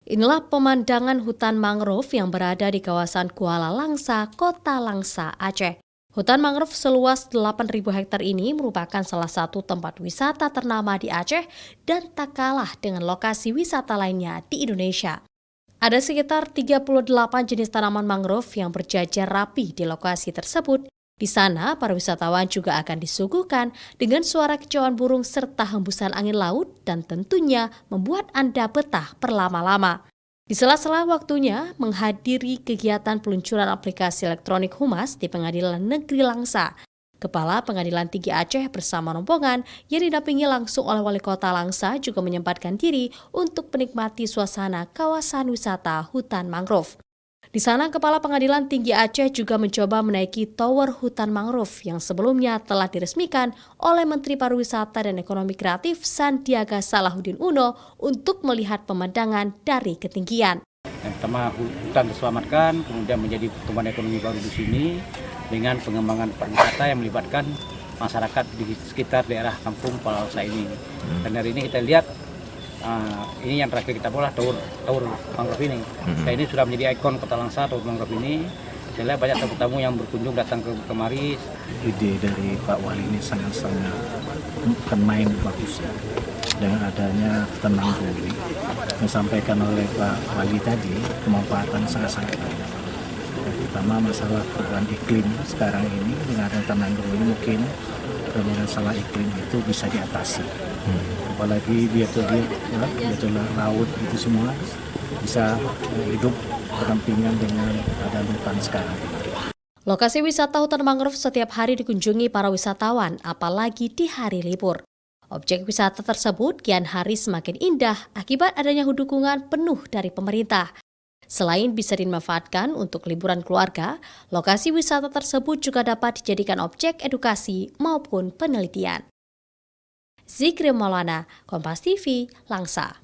Inilah pemandangan hutan mangrove yang berada di kawasan Kuala Langsa, Kota Langsa, Aceh. Hutan mangrove seluas 8.000 hektar ini merupakan salah satu tempat wisata ternama di Aceh dan tak kalah dengan lokasi wisata lainnya di Indonesia. Ada sekitar 38 jenis tanaman mangrove yang berjajar rapi di lokasi tersebut. Di sana, para wisatawan juga akan disuguhkan dengan suara kicauan burung serta hembusan angin laut dan tentunya membuat Anda betah berlama-lama. Di sela-sela waktunya menghadiri kegiatan peluncuran aplikasi elektronik Humas di Pengadilan Negeri Langsa, Kepala Pengadilan Tinggi Aceh bersama rombongan yang didampingi langsung oleh Wali Kota Langsa juga menyempatkan diri untuk menikmati suasana kawasan wisata hutan mangrove. Di sana, Kepala Pengadilan Tinggi Aceh juga mencoba menaiki tower hutan mangrove yang sebelumnya telah diresmikan oleh Menteri Pariwisata dan Ekonomi Kreatif Sandiaga Salahuddin Uno untuk melihat pemandangan dari ketinggian. Yang pertama, hutan diselamatkan, kemudian menjadi pertumbuhan ekonomi baru di sini dengan pengembangan pariwisata yang melibatkan masyarakat di sekitar daerah kampung Kuala Langsa ini. Dan hari ini kita lihat ini yang terakhir kita bola tower mangrove ini. Dan ini sudah menjadi ikon Kota Langsa, tower mangrove ini. Saya lihat banyak tamu-tamu yang berkunjung datang kemari. Ide dari Pak Wali ini sangat-sangat bukan main bagus ya. Dengan adanya hutan mangrove ini, disampaikan oleh Pak Wali tadi, kemanfaatan sangat-sangat banyak. Terutama masalah perubahan iklim sekarang ini, dengan adanya hutan mangrove ini mungkin masalah iklim itu bisa diatasi. Apalagi biota laut itu semua bisa hidup berdampingan dengan ada hutan sekarang. Lokasi wisata hutan mangrove setiap hari dikunjungi para wisatawan, apalagi di hari libur. Objek wisata tersebut kian hari semakin indah akibat adanya dukungan penuh dari pemerintah. Selain bisa dimanfaatkan untuk liburan keluarga, lokasi wisata tersebut juga dapat dijadikan objek edukasi maupun penelitian. Zikri Maulana, Kompas TV, Langsa.